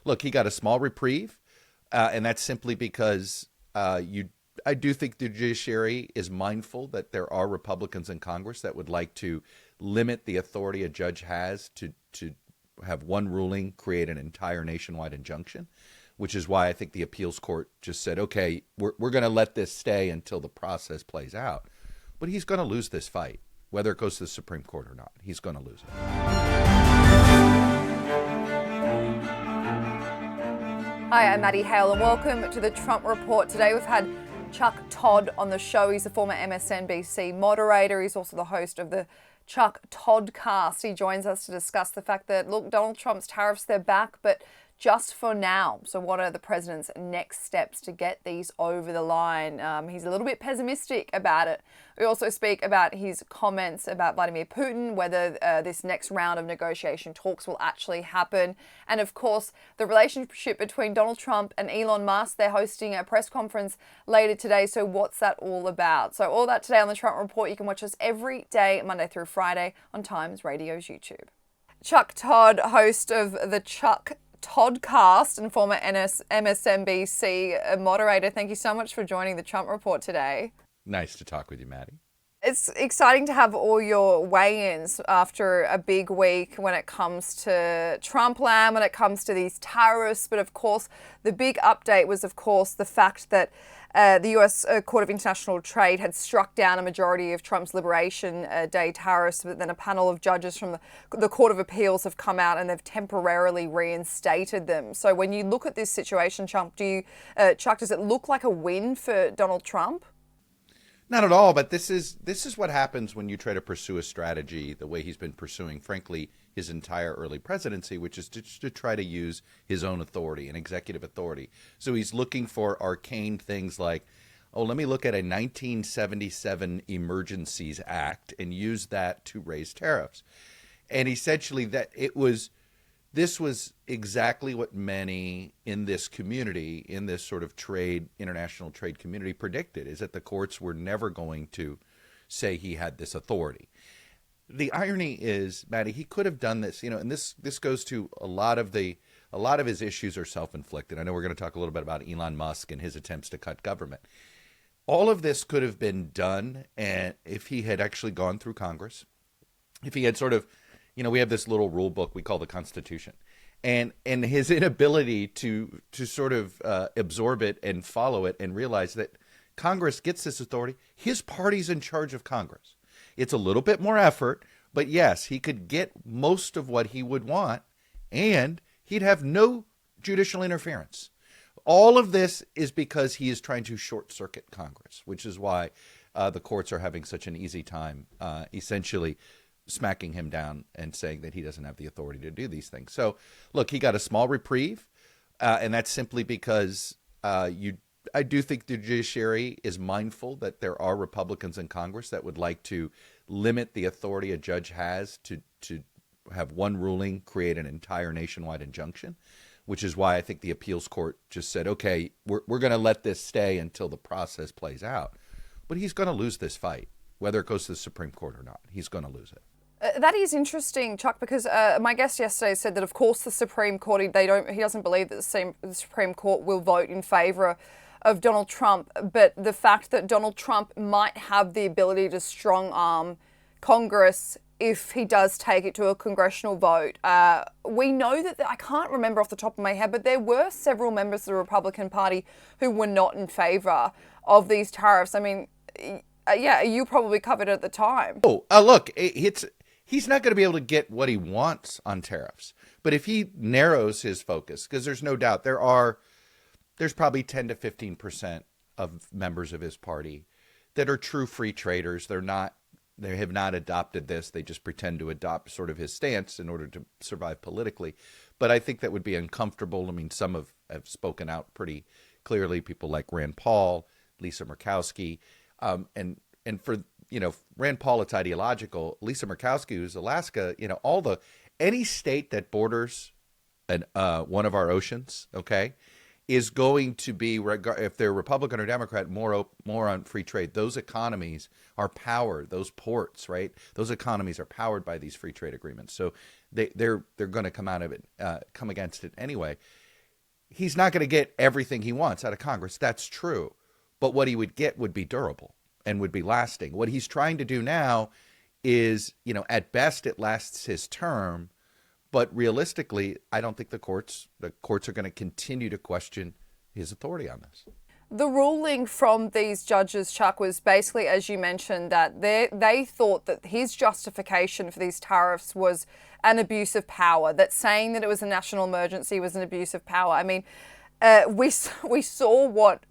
look, he got a small reprieve, and that's simply because I do think the judiciary is mindful that there are Republicans in Congress that would like to limit the authority a judge has to have one ruling create an entire nationwide injunction, which is why I think the appeals court just said, okay, we're going to let this stay until the process plays out. But he's going to lose this fight, whether it goes to the Supreme Court or not. He's going to lose it. Hi, I'm Maddie Hale, and welcome to the Trump Report. Today we've had Chuck Todd on the show. He's a former MSNBC moderator. He's also the host of the Chuck Toddcast. He joins us to discuss the fact that, look, Donald Trump's tariffs, they're back, but just for now. So what are the president's next steps to get these over the line? He's a little bit pessimistic about it. We also speak about his comments about Vladimir Putin, whether this next round of negotiation talks will actually happen. And of course, the relationship between Donald Trump and Elon Musk. They're hosting a press conference later today. So what's that all about? So all that today on the Trump Report. You can watch us every day, Monday through Friday, on Times Radio's YouTube. Chuck Todd, host of the Chuck Toddcast and former MSNBC moderator. Thank you so much for joining the Trump Report today. Nice to talk with you, Maddie. It's exciting to have all your weigh-ins after a big week when it comes to Trump land, when it comes to these tariffs. But of course, the big update was, of course, the fact that the U.S. Court of International Trade had struck down a majority of Trump's Liberation Day tariffs, but then a panel of judges from the Court of Appeals have come out and they've temporarily reinstated them. So when you look at this situation, Chuck, does it look like a win for Donald Trump? Not at all, but this is what happens when you try to pursue a strategy the way he's been pursuing, frankly, his entire early presidency, which is to try to use his own authority and executive authority. So he's looking for arcane things like, oh, let me look at a 1977 Emergencies Act and use that to raise tariffs. And essentially this was exactly what many in this community, in this sort of international trade community, predicted, is that the courts were never going to say he had this authority. The irony is, Maddie, he could have done this, and this goes to a lot of his issues are self-inflicted. I know we're going to talk a little bit about Elon Musk and his attempts to cut government. All of this could have been done, and if he had actually gone through Congress, if he had sort of, we have this little rule book we call the Constitution, and his inability to sort of absorb it and follow it and realize that Congress gets this authority. His party's in charge of Congress. It's a little bit more effort, but yes, he could get most of what he would want, and he'd have no judicial interference. All of this is because he is trying to short-circuit Congress, which is why the courts are having such an easy time essentially smacking him down and saying that he doesn't have the authority to do these things. So, look, he got a small reprieve, and that's simply because I do think the judiciary is mindful that there are Republicans in Congress that would like to limit the authority a judge has to have one ruling create an entire nationwide injunction, which is why I think the appeals court just said, okay, we're going to let this stay until the process plays out. But he's going to lose this fight, whether it goes to the Supreme Court or not. He's going to lose it. That is interesting, Chuck, because my guest yesterday said that, of course, the Supreme Court, he doesn't believe that the Supreme Court will vote in favour of Donald Trump, but the fact that Donald Trump might have the ability to strong-arm Congress if he does take it to a congressional vote. We know that, I can't remember off the top of my head, but there were several members of the Republican Party who were not in favour of these tariffs. I mean, yeah, you probably covered it at the time. Look, he's not going to be able to get what he wants on tariffs. But if he narrows his focus, because there's no doubt there's probably 10 to 15% of members of his party that are true free traders. They have not adopted this. They just pretend to adopt sort of his stance in order to survive politically. But I think that would be uncomfortable. I mean, some have spoken out pretty clearly. People like Rand Paul, Lisa Murkowski, and for Rand Paul, it's ideological. Lisa Murkowski, who's Alaska, any state that borders one of our oceans, okay, is going to be, if they're Republican or Democrat, more on free trade. Those economies are powered, those ports, right? Those economies are powered by these free trade agreements. So they're going to come out of it, come against it anyway. he's not going to get everything he wants out of Congress. That's true. But what he would get would be durable and would be lasting. What he's trying to do now is, at best it lasts his term, but realistically, I don't think the courts are going to continue to question his authority on this. The ruling from these judges, Chuck, was basically, as you mentioned, that they thought that his justification for these tariffs was an abuse of power, that saying that it was a national emergency was an abuse of power. I mean, we saw what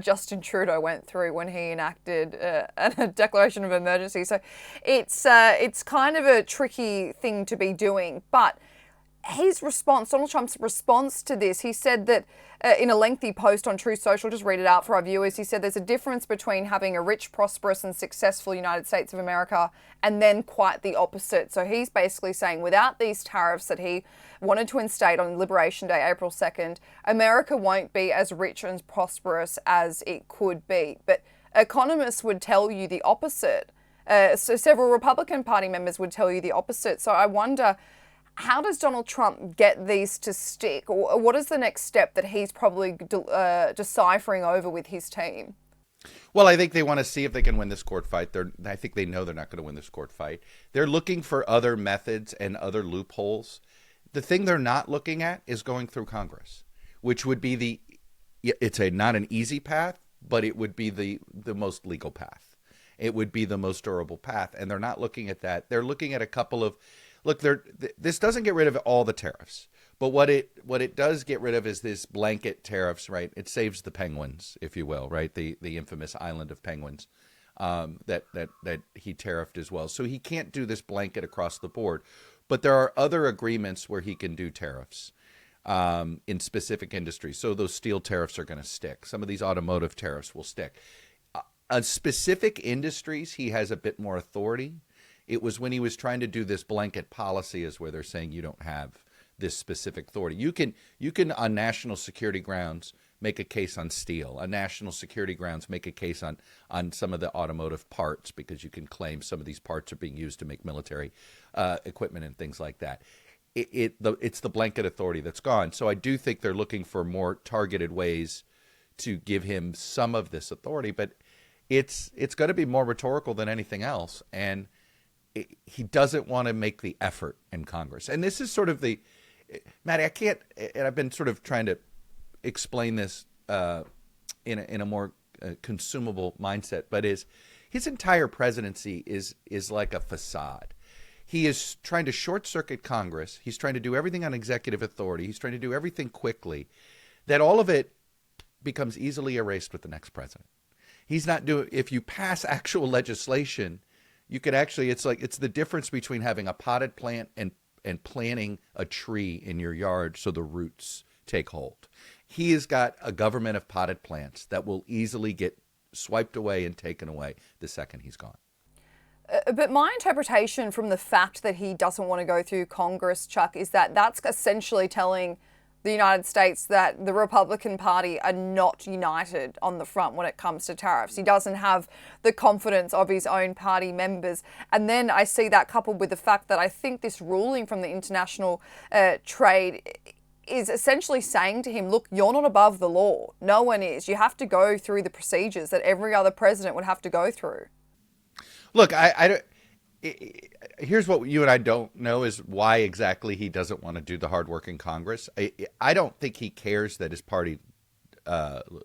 Justin Trudeau went through when he enacted a declaration of emergency. So it's kind of a tricky thing to be doing. But his response, Donald Trump's response to this, he said that in a lengthy post on Truth Social, just read it out for our viewers, he said there's a difference between having a rich, prosperous and successful United States of America and then quite the opposite. So he's basically saying without these tariffs that he wanted to instate on Liberation Day, April 2nd, America won't be as rich and prosperous as it could be. But economists would tell you the opposite. So several Republican Party members would tell you the opposite. So I wonder, how does Donald Trump get these to stick? Or what is the next step that he's probably deciphering over with his team? Well, I think they want to see if they can win this court fight. I think they know they're not going to win this court fight. They're looking for other methods and other loopholes. The thing they're not looking at is going through Congress, which would be not an easy path, but it would be the most legal path. It would be the most durable path. And they're not looking at that. They're looking at a couple of, this doesn't get rid of all the tariffs, but what it does get rid of is this blanket tariffs, right? It saves the penguins, if you will, right? The infamous island of penguins that he tariffed as well. So he can't do this blanket across the board, but there are other agreements where he can do tariffs in specific industries. So those steel tariffs are going to stick. Some of these automotive tariffs will stick. On specific industries, he has a bit more authority. It was when he was trying to do this blanket policy is where they're saying you don't have this specific authority. You can on national security grounds make a case on steel. On national security grounds make a case on some of the automotive parts because you can claim some of these parts are being used to make military equipment and things like that. It's the blanket authority that's gone. So I do think they're looking for more targeted ways to give him some of this authority, but it's going to be more rhetorical than anything else. And he doesn't want to make the effort in Congress. And this is sort of Maddie, I can't, and I've been sort of trying to explain this in a more consumable mindset, but his entire presidency is like a facade. He is trying to short circuit Congress. He's trying to do everything on executive authority. He's trying to do everything quickly, that all of it becomes easily erased with the next president. He's not doing, if you pass actual legislation, you could actually, it's the difference between having a potted plant and planting a tree in your yard so the roots take hold. He has got a government of potted plants that will easily get swiped away and taken away the second he's gone. But my interpretation from the fact that he doesn't want to go through Congress, Chuck, is that that's essentially telling the United States that the Republican Party are not united on the front when it comes to tariffs. He doesn't have the confidence of his own party members. And then I see that coupled with the fact that I think this ruling from the International Trade is essentially saying to him, look, you're not above the law. No one is. You have to go through the procedures that every other president would have to go through. Look, here's what you and I don't know is why exactly he doesn't want to do the hard work in Congress. I don't think he cares that his party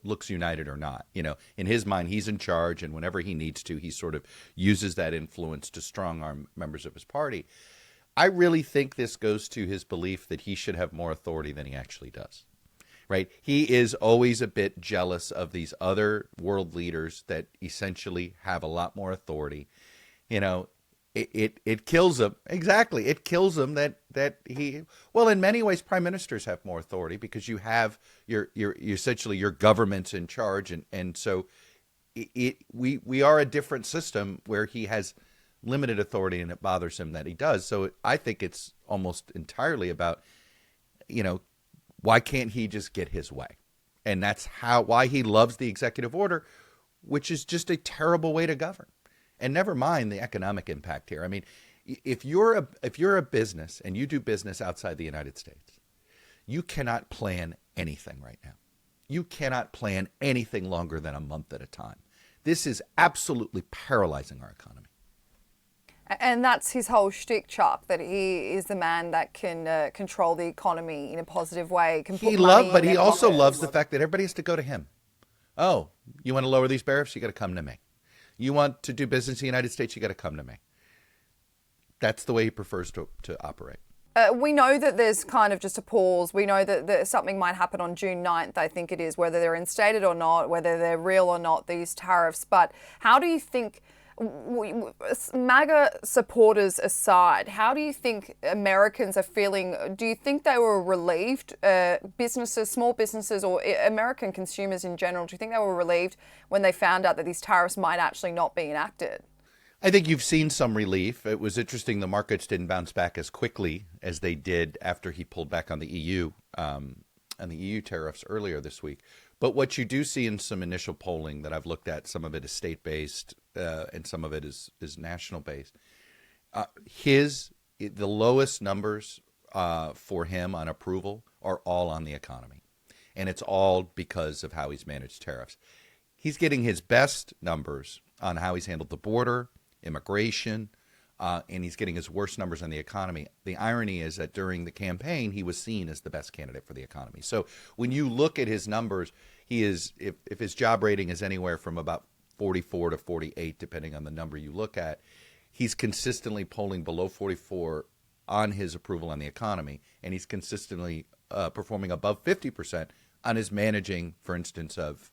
looks united or not. In his mind, he's in charge, and whenever he needs to, he sort of uses that influence to strong arm members of his party. I really think this goes to his belief that he should have more authority than he actually does. Right? He is always a bit jealous of these other world leaders that essentially have a lot more authority. It kills him. Exactly. It kills him that he, well, in many ways, prime ministers have more authority because you have your essentially your government's in charge. And so we are a different system where he has limited authority and it bothers him that he does. So I think it's almost entirely about, why can't he just get his way? And that's why he loves the executive order, which is just a terrible way to govern. And never mind the economic impact here. I mean, if you're a business and you do business outside the United States, You cannot plan anything right now. You cannot plan anything longer than a month at a time. This is absolutely paralyzing our economy. And that's his whole shtick, Chuck, that he is the man that can control the economy in a positive way. But he also loves the fact that everybody has to go to him. Oh, you want to lower these tariffs? You got to come to me. You want to do business in the United States? You got to come to me. That's the way he prefers to operate. We know that there's kind of just a pause. We know that something might happen on June 9th, I think it is, whether they're instated or not, whether they're real or not, these tariffs. But how do you think, MAGA supporters aside, how do you think Americans are feeling? Do you think they were relieved, businesses, small businesses, or American consumers in general, do you think they were relieved when they found out that these tariffs might actually not be enacted? I think you've seen some relief. It was interesting the markets didn't bounce back as quickly as they did after he pulled back on the EU tariffs earlier this week. But what you do see in some initial polling that I've looked at, some of it is state-based and some of it is national-based. The lowest numbers for him on approval are all on the economy. And it's all because of how he's managed tariffs. He's getting his best numbers on how he's handled the border, immigration, and he's getting his worst numbers on the economy. The irony is that during the campaign, he was seen as the best candidate for the economy. So when you look at his numbers, he is, if his job rating is anywhere from about 44 to 48, depending on the number you look at, he's consistently polling below 44 on his approval on the economy, and he's consistently performing above 50% on his managing, for instance, of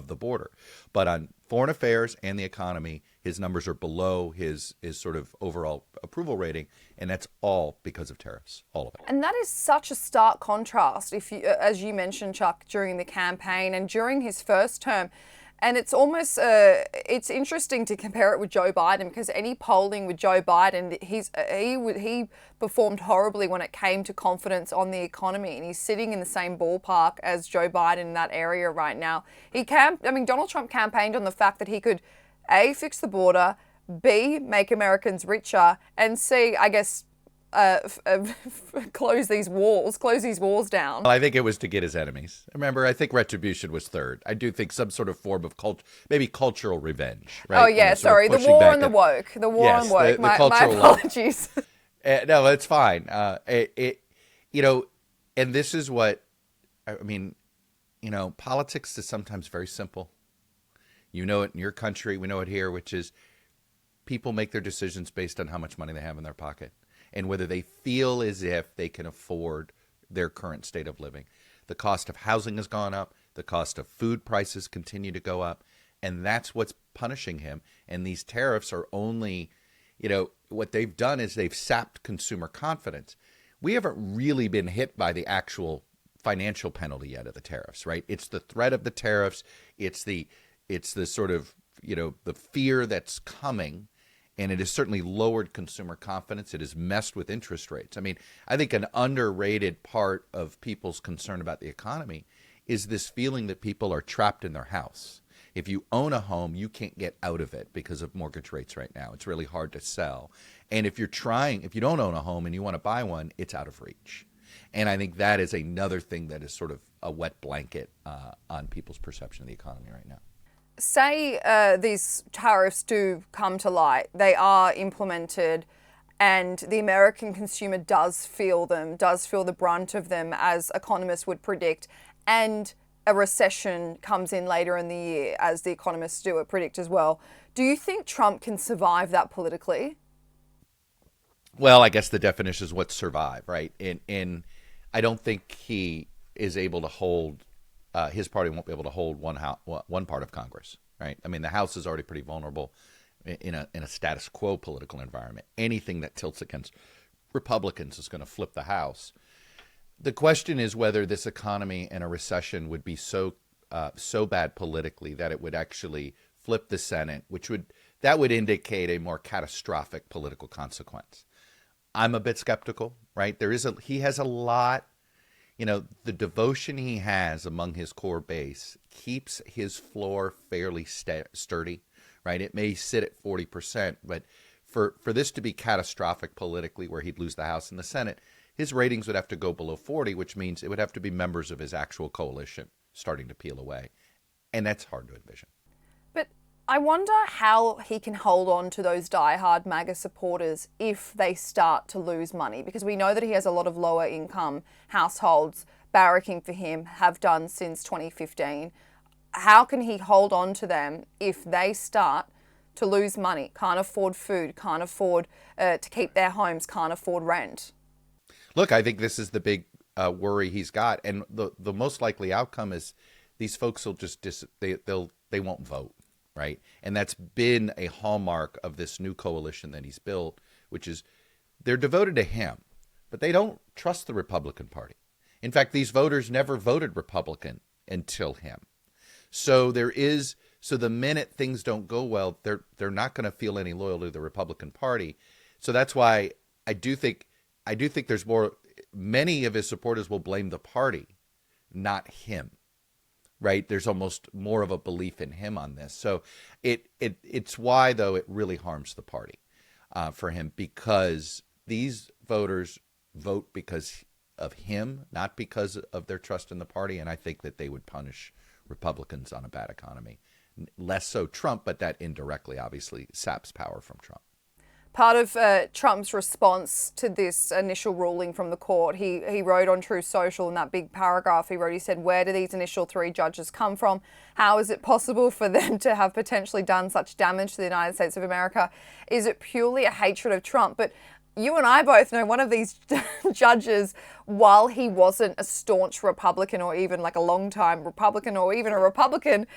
the border. But on foreign affairs and the economy, his numbers are below his sort of overall approval rating, and that's all because of tariffs, all of it. And that is such a stark contrast, if you, as you mentioned, Chuck, during the campaign and during his first term. And it's almost, it's interesting to compare it with Joe Biden, because any polling with Joe Biden, he performed horribly when it came to confidence on the economy, and he's sitting in the same ballpark as Joe Biden in that area right now. Donald Trump campaigned on the fact that he could A, fix the border, B, make Americans richer, and C, I guess, close these walls down. Well, I think it was to get his enemies. Remember, I think retribution was third. I do think some sort of form of maybe cultural revenge. Right? Oh yeah, sorry, the war on the woke. The war on woke. My apologies. No, it's fine. And this is what I mean. Politics is sometimes very simple. You know it in your country. We know it here, which is people make their decisions based on how much money they have in their pocket, and whether they feel as if they can afford their current state of living. The cost of housing has gone up. The cost of food prices continue to go up. And that's what's punishing him. And these tariffs are only, what they've done is they've sapped consumer confidence. We haven't really been hit by the actual financial penalty yet of the tariffs, right? It's the threat of the tariffs. It's the sort of, the fear that's coming. And it has certainly lowered consumer confidence. It has messed with interest rates. I mean, I think an underrated part of people's concern about the economy is this feeling that people are trapped in their house. If you own a home, you can't get out of it because of mortgage rates right now. It's really hard to sell. And if you don't own a home and you want to buy one, it's out of reach. And I think that is another thing that is sort of a wet blanket on people's perception of the economy right now. Say these tariffs do come to light, they are implemented, and the American consumer does feel the brunt of them, as economists would predict, and a recession comes in later in the year, as the economists do predict as well. Do you think Trump can survive that politically? Well, I guess the definition is what survive, right? And I don't think he is able to hold. His party won't be able to hold one part of Congress, right? I mean, the House is already pretty vulnerable in a status quo political environment. Anything that tilts against Republicans is going to flip the House. The question is whether this economy and a recession would be so bad politically that it would actually flip the Senate, that would indicate a more catastrophic political consequence. I'm a bit skeptical, right? He has a lot. The devotion he has among his core base keeps his floor fairly sturdy, right? It may sit at 40%, but for this to be catastrophic politically, where he'd lose the House and the Senate, his ratings would have to go below 40, which means it would have to be members of his actual coalition starting to peel away. And that's hard to envision. But I wonder how he can hold on to those diehard MAGA supporters if they start to lose money, because we know that he has a lot of lower income households barracking for him, have done since 2015. How can he hold on to them if they start to lose money, can't afford food, can't afford to keep their homes, can't afford rent? Look, I think this is the big worry he's got, and the most likely outcome is these folks will just they won't vote, right? And that's been a hallmark of this new coalition that he's built, which is they're devoted to him, but they don't trust the Republican Party. In fact, these voters never voted Republican until him. So the minute things don't go well, they're not going to feel any loyalty to the Republican Party. So that's why I do think there's many of his supporters will blame the party, not him. Right? There's almost more of a belief in him on this. So it's why, though, it really harms the party for him, because these voters vote because of him, not because of their trust in the party. And I think that they would punish Republicans on a bad economy. Less so Trump, but that indirectly, obviously, saps power from Trump. Part of Trump's response to this initial ruling from the court, he wrote on Truth Social in that big paragraph, he said, where do these initial 3 judges come from? How is it possible for them to have potentially done such damage to the United States of America? Is it purely a hatred of Trump? But you and I both know one of these judges, while he wasn't a staunch Republican or even like a long-time Republican or even a Republican,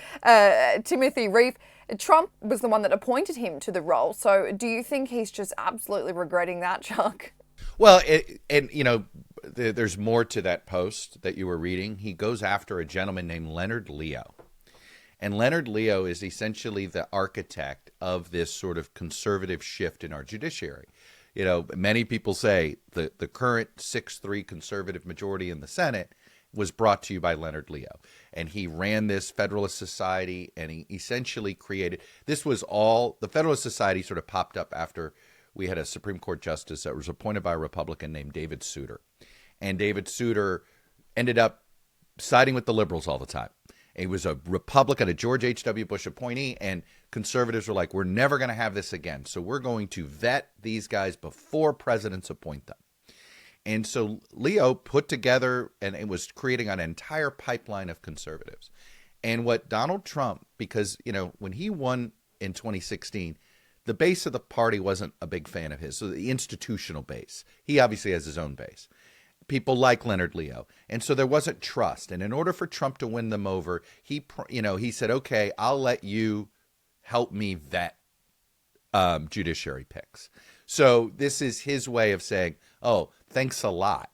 Timothy Reif, Trump was the one that appointed him to the role. So do you think he's just absolutely regretting that, Chuck? Well, there's more to that post that you were reading. He goes after a gentleman named Leonard Leo. And Leonard Leo is essentially the architect of this sort of conservative shift in our judiciary. Many people say the current 6-3 conservative majority in the Senate was brought to you by Leonard Leo. And he ran this Federalist Society, and he essentially created, this was all, the Federalist Society sort of popped up after we had a Supreme Court justice that was appointed by a Republican named David Souter. And David Souter ended up siding with the liberals all the time. He was a Republican, a George H.W. Bush appointee, and conservatives were like, we're never going to have this again. So we're going to vet these guys before presidents appoint them. And so Leo put together, and it was creating an entire pipeline of conservatives. And what Donald Trump, because, when he won in 2016, the base of the party wasn't a big fan of his. So the institutional base, he obviously has his own base. People like Leonard Leo. And so there wasn't trust. And in order for Trump to win them over, he said, okay, I'll let you help me vet judiciary picks. So this is his way of saying, oh, thanks a lot.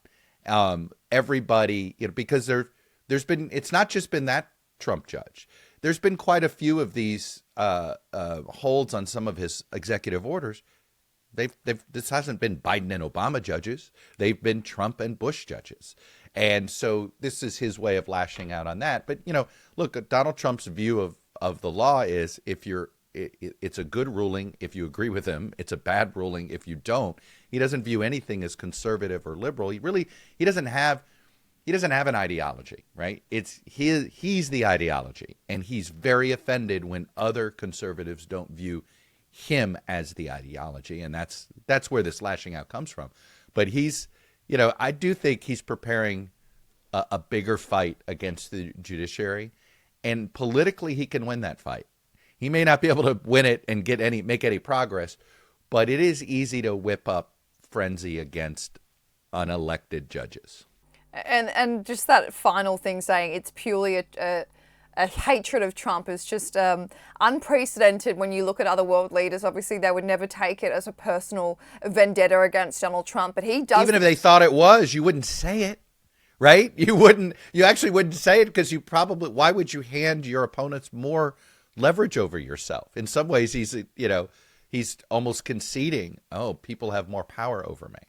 Everybody, because there's been, it's not just been that Trump judge. There's been quite a few of these holds on some of his executive orders. This hasn't been Biden and Obama judges. They've been Trump and Bush judges. And so this is his way of lashing out on that. But, look, Donald Trump's view of the law is it's a good ruling if you agree with him. It's a bad ruling if you don't. He doesn't view anything as conservative or liberal. He doesn't have an ideology, right? He's the ideology. And he's very offended when other conservatives don't view him as the ideology, and that's where this lashing out comes from. But he's, I do think he's preparing a bigger fight against the judiciary, and politically he can win that fight. He may not be able to win it and make any progress, but it is easy to whip up frenzy against unelected judges. And just that final thing, saying it's purely a hatred of Trump, is just unprecedented when you look at other world leaders. Obviously, they would never take it as a personal vendetta against Donald Trump, but he does. Even if they thought it was, you wouldn't say it, right? You actually wouldn't say it because why would you hand your opponents more leverage over yourself? In some ways, he's almost conceding, oh, people have more power over me.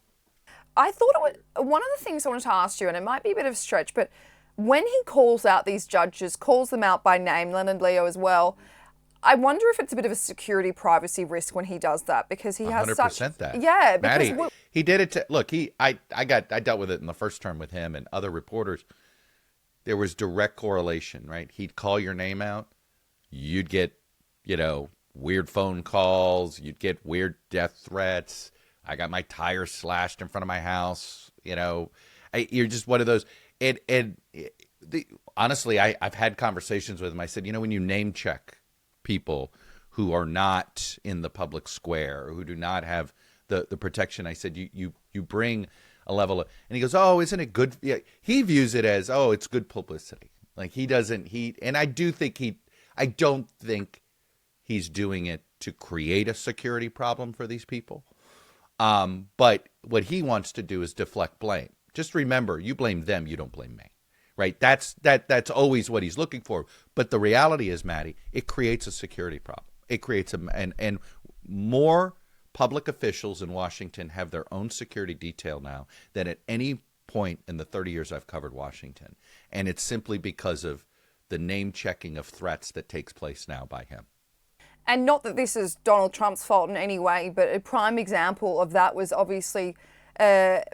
I thought one of the things I wanted to ask you, and it might be a bit of a stretch, but when he calls out these judges, calls them out by name, Leonard Leo as well, I wonder if it's a bit of a security privacy risk when he does that, because he has 100% that. Yeah. Maddie, He did it to look. I dealt with it in the first term with him and other reporters. There was direct correlation, right? He'd call your name out, you'd get, weird phone calls, you'd get weird death threats. I got my tires slashed in front of my house. You're just one of those. Honestly, I've had conversations with him. I said, when you name check people who are not in the public square, who do not have the protection, I said, you bring a level of, and he goes, oh, isn't it good? Yeah, he views it as, oh, it's good publicity. Like and I don't think he's doing it to create a security problem for these people. But what he wants to do is deflect blame. Just remember, you blame them, you don't blame me. Right? That's always what he's looking for. But the reality is, Maddie, it creates a security problem. It creates and more public officials in Washington have their own security detail now than at any point in the 30 years I've covered Washington. And it's simply because of the name checking of threats that takes place now by him. And not that this is Donald Trump's fault in any way, but a prime example of that was obviously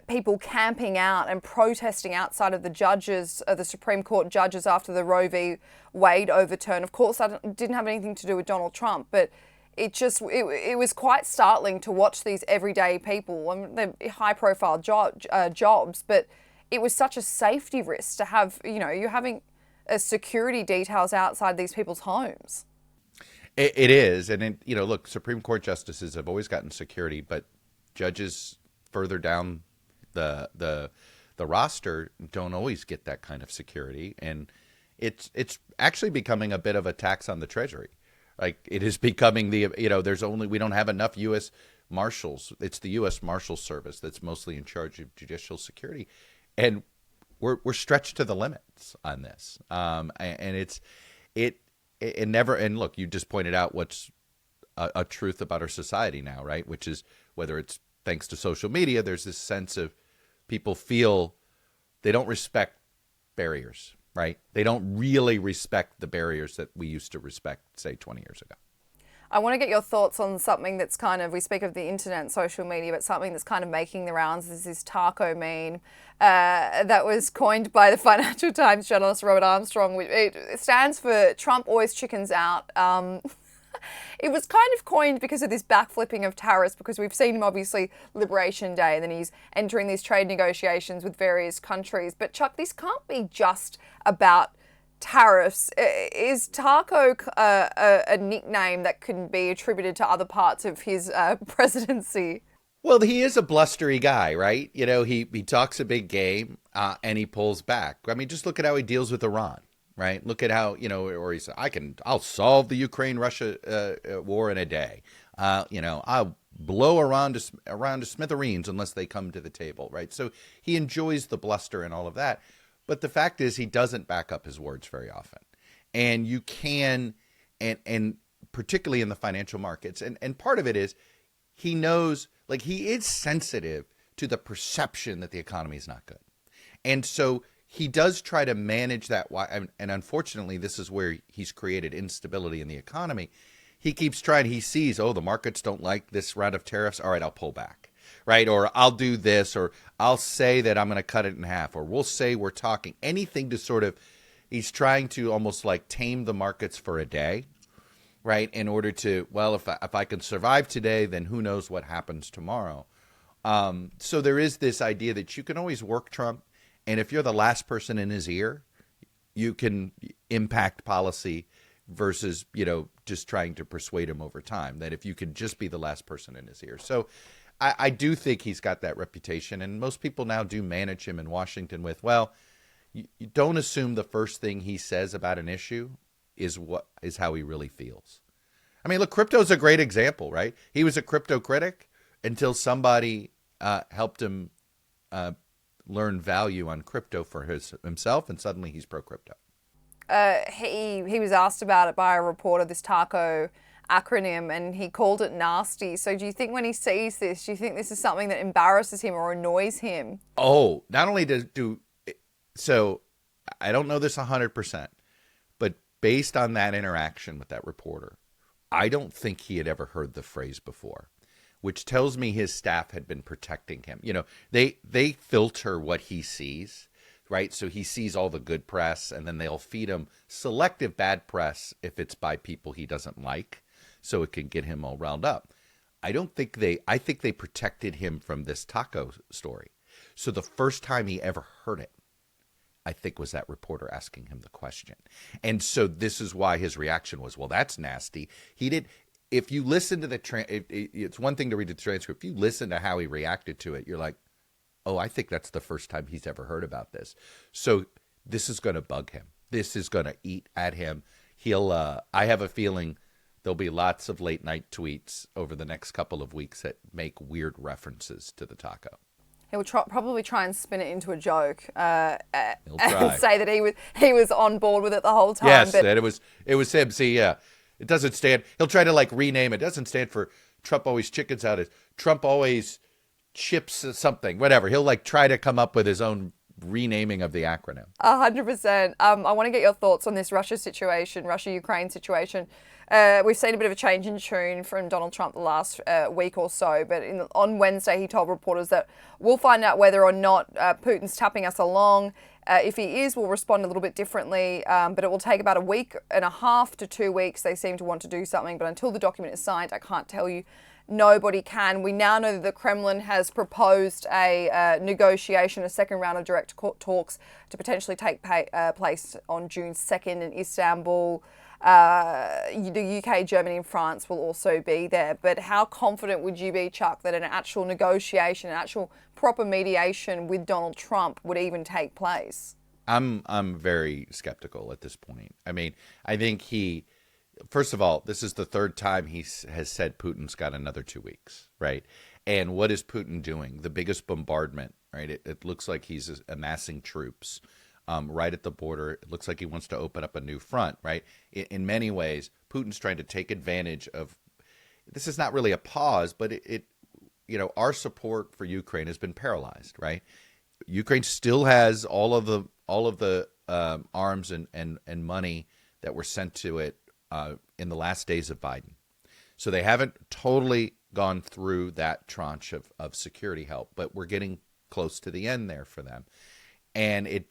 people camping out and protesting outside of the Supreme Court judges after the Roe v. Wade overturn. Of course, that didn't have anything to do with Donald Trump, but it was quite startling to watch these everyday people. I mean, they're high-profile jobs, but it was such a safety risk to have. You're having security details outside these people's homes. It is, and look, Supreme Court justices have always gotten security, but judges further down the roster don't always get that kind of security, and it's actually becoming a bit of a tax on the Treasury. Like it is becoming we don't have enough U.S. Marshals. It's the U.S. Marshal Service that's mostly in charge of judicial security, and we're stretched to the limits on this. And look, you just pointed out what's a truth about our society now, right? Which is whether it's thanks to social media, there's this sense of people feel they don't respect barriers. Right? They don't really respect the barriers that we used to respect, say, 20 years ago. I want to get your thoughts on something that's we speak of the internet and social media, but something that's kind of making the rounds is this taco meme that was coined by the Financial Times journalist Robert Armstrong. It stands for Trump always chickens out. It was kind of coined because of this backflipping of tariffs, because we've seen him obviously Liberation Day, and then he's entering these trade negotiations with various countries. But Chuck, this can't be just about tariffs. Is taco a nickname that can be attributed to other parts of his presidency? Well, he is a blustery guy, right? He talks a big game and he pulls back. I mean, just look at how he deals with Iran. Right. Look at how, or he said, I'll solve the Ukraine-Russia war in a day. I'll blow around to smithereens unless they come to the table. Right. So he enjoys the bluster and all of that. But the fact is, he doesn't back up his words very often. And you can, and particularly in the financial markets. And part of it is he knows, like, he is sensitive to the perception that the economy is not good. And so he does try to manage that. And unfortunately, this is where he's created instability in the economy. He keeps trying. He sees, the markets don't like this round of tariffs. All right, I'll pull back. Right. Or I'll do this, or I'll say that I'm going to cut it in half, or we'll say we're talking anything to sort of, he's trying to almost like tame the markets for a day. Right. In order to, if I can survive today, then who knows what happens tomorrow. So there is this idea that you can always work Trump. And if you're the last person in his ear, you can impact policy versus, just trying to persuade him over time, that if you can just be the last person in his ear. So I do think he's got that reputation. And most people now do manage him in Washington with, you don't assume the first thing he says about an issue is how he really feels. I mean, look, crypto is a great example, right? He was a crypto critic until somebody helped him learn value on crypto for himself, and suddenly he's pro-crypto. He was asked about it by a reporter, this TACO acronym, and he called it nasty. So do you think when he sees this, do you think this is something that embarrasses him or annoys him? Oh, not only so I don't know this 100%, but based on that interaction with that reporter, I don't think he had ever heard the phrase before. which tells me his staff had been protecting him. They filter what he sees, right? So he sees all the good press, and then they'll feed him selective bad press if it's by people he doesn't like, so it can get him all riled up. I think they protected him from this taco story. So the first time he ever heard it, I think, was that reporter asking him the question. And so this is why his reaction was, well, that's nasty. If you listen to it's one thing to read the transcript. If you listen to how he reacted to it, you're like, oh, I think that's the first time he's ever heard about this. So this is going to bug him. This is going to eat at him. I have a feeling there'll be lots of late night tweets over the next couple of weeks that make weird references to the taco. He'll probably try and spin it into a joke He'll and say that he was on board with it the whole time. Yes, that it was him. See, yeah, it doesn't stand. He'll try to rename it. It doesn't stand for Trump always chickens out. It's Trump always chips something, whatever. He'll try to come up with his own renaming of the acronym. 100%. I want to get your thoughts on this Russia-Ukraine situation. We've seen a bit of a change in tune from Donald Trump the last week or so, but on Wednesday he told reporters that we'll find out whether or not Putin's tapping us along. If he is, we'll respond a little bit differently, but it will take about a week and a half to 2 weeks. They seem to want to do something, but until the document is signed, I can't tell you. Nobody can. We now know that the Kremlin has proposed a negotiation, a second round of direct talks to potentially take place on June 2nd in Istanbul. The UK, Germany and France will also be there. But how confident would you be, Chuck, that an actual negotiation, an actual proper mediation with Donald Trump would even take place? I'm very skeptical at this point. I mean, I think first of all, this is the third time he has said Putin's got another 2 weeks, right? And what is Putin doing? The biggest bombardment, right? It looks like he's amassing troops right at the border. It looks like he wants to open up a new front, right? In many ways, Putin's trying to take advantage of, this is not really a pause, but our support for Ukraine has been paralyzed, right? Ukraine still has all of the arms and money that were sent to it in the last days of Biden. So they haven't totally gone through that tranche of security help, but we're getting close to the end there for them. And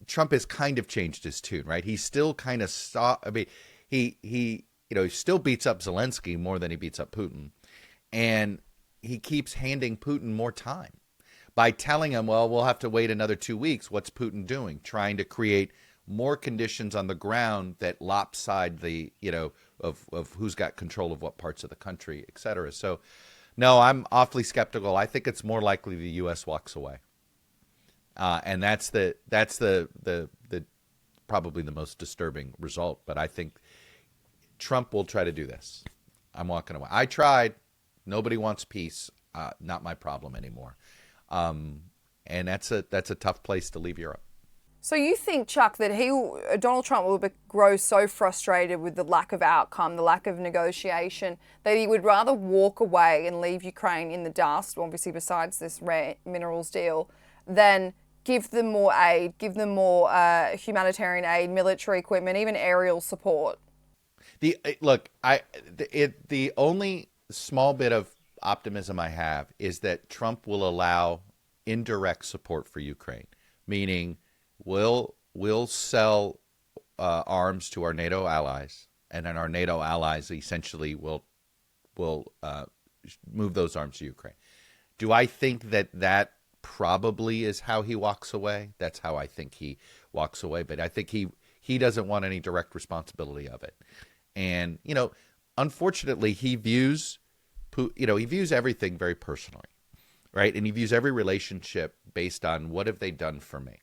Trump has kind of changed his tune, right? He still kind of he still beats up Zelensky more than he beats up Putin. And he keeps handing Putin more time by telling him, well, we'll have to wait another 2 weeks. What's Putin doing? Trying to create more conditions on the ground that lopside the, of who's got control of what parts of the country, et cetera. So, no, I'm awfully skeptical. I think it's more likely the U.S. walks away, and that's the probably the most disturbing result. But I think Trump will try to do this. I'm walking away. I tried. Nobody wants peace. Not my problem anymore. And that's a tough place to leave Europe. So you think, Chuck, that Donald Trump will grow so frustrated with the lack of outcome, the lack of negotiation, that he would rather walk away and leave Ukraine in the dust, obviously besides this rare minerals deal, than give them more aid, give them more humanitarian aid, military equipment, even aerial support? The only small bit of optimism I have is that Trump will allow indirect support for Ukraine, meaning we'll sell arms to our NATO allies, and then our NATO allies essentially will move those arms to Ukraine. Do I think that probably is how he walks away? That's how I think he walks away. But I think he doesn't want any direct responsibility of it. And unfortunately, he views everything very personally, right? And he views every relationship based on what have they done for me.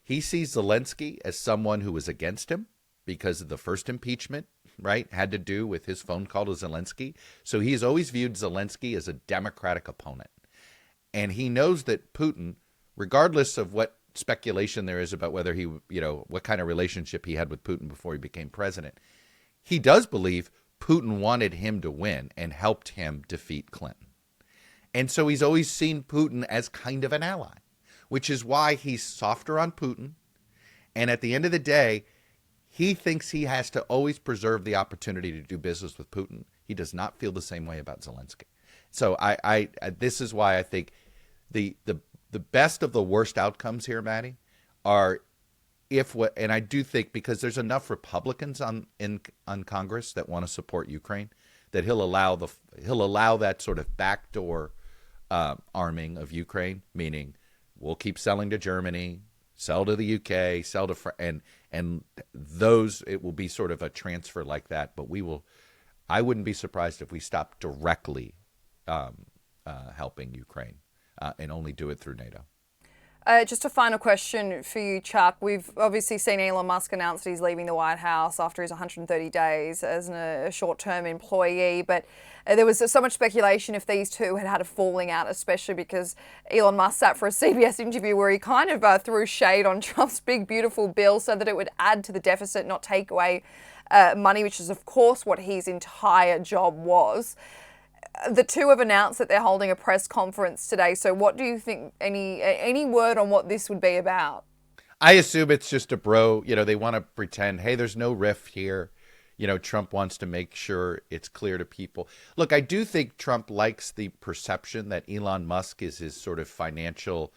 He sees Zelensky as someone who was against him because of the first impeachment, right? Had to do with his phone call to Zelensky. So he's always viewed Zelensky as a Democratic opponent. And he knows that Putin, regardless of what speculation there is about whether what kind of relationship he had with Putin before he became president, he does believe Putin wanted him to win and helped him defeat Clinton. And so he's always seen Putin as kind of an ally, which is why he's softer on Putin. And at the end of the day, He thinks he has to always preserve the opportunity to do business with Putin. He does not feel the same way about Zelensky. So this is why I think the best of the worst outcomes here, Maddie, are and I do think because there's enough Republicans on Congress that want to support Ukraine that he'll allow that sort of backdoor arming of Ukraine, meaning we'll keep selling to Germany, sell to the UK, sell to and those, it will be sort of a transfer like that. But I wouldn't be surprised if we stop directly helping Ukraine and only do it through NATO. Just a final question for you, Chuck. We've obviously seen Elon Musk announce that he's leaving the White House after his 130 days as a short-term employee, but there was so much speculation if these two had a falling out, especially because Elon Musk sat for a CBS interview where he kind of threw shade on Trump's big, beautiful bill so that it would add to the deficit, not take away money, which is, of course, what his entire job was. The two have announced that they're holding a press conference today. So what do you think, any word on what this would be about? I assume it's just a bro, they want to pretend, hey, there's no rift here. Trump wants to make sure it's clear to people. Look, I do think Trump likes the perception that Elon Musk is his sort of financial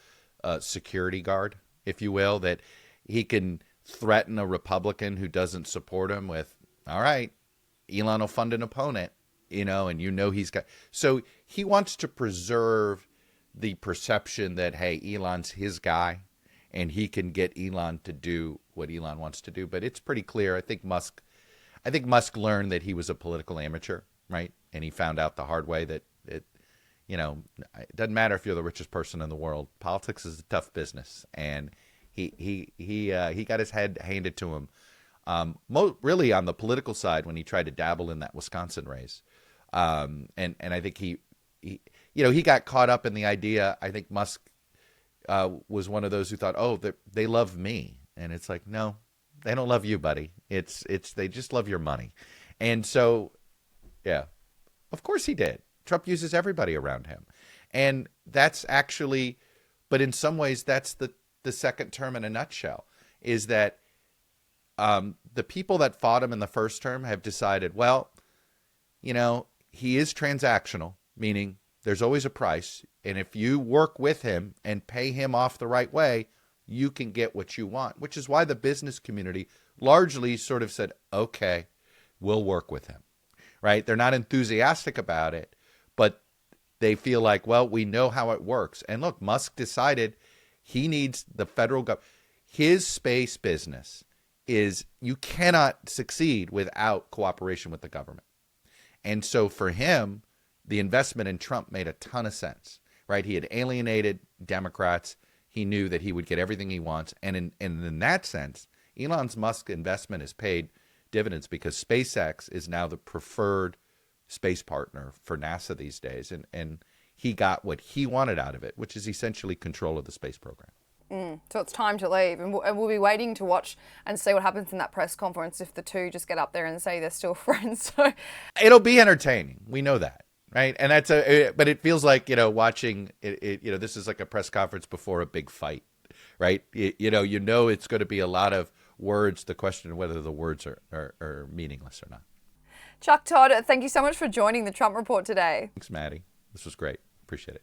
security guard, if you will, that he can threaten a Republican who doesn't support him with, all right, Elon will fund an opponent. And he's got, so he wants to preserve the perception that, hey, Elon's his guy and he can get Elon to do what Elon wants to do. But it's pretty clear. I think Musk learned that he was a political amateur, right? And he found out the hard way that it doesn't matter if you're the richest person in the world. Politics is a tough business. And he got his head handed to him. Really on the political side when he tried to dabble in that Wisconsin race. And I think he got caught up in the idea. I think Musk was one of those who thought, oh, they love me. And it's like, no, they don't love you, buddy. They just love your money. And so, yeah, of course he did. Trump uses everybody around him. And that's actually, but in some ways, that's the second term in a nutshell, is that the people that fought him in the first term have decided, well, he is transactional, meaning there's always a price. And if you work with him and pay him off the right way, you can get what you want, which is why the business community largely sort of said, okay, we'll work with him, right? They're not enthusiastic about it, but they feel like, well, we know how it works. And look, Musk decided he needs the federal government. His space business is, you cannot succeed without cooperation with the government. And so for him, the investment in Trump made a ton of sense, right? He had alienated Democrats. He knew that he would get everything he wants. And in that sense, Elon Musk's investment has paid dividends because SpaceX is now the preferred space partner for NASA these days. And he got what he wanted out of it, which is essentially control of the space program. So it's time to leave, and we'll be waiting to watch and see what happens in that press conference if the two just get up there and say they're still friends. So it'll be entertaining. We know that, right? And but it feels like, watching it, this is like a press conference before a big fight, right? It's going to be a lot of words. The question of whether the words are meaningless or not. Chuck Todd, thank you so much for joining the Trump Report today. Thanks, Maddie. This was great. Appreciate it.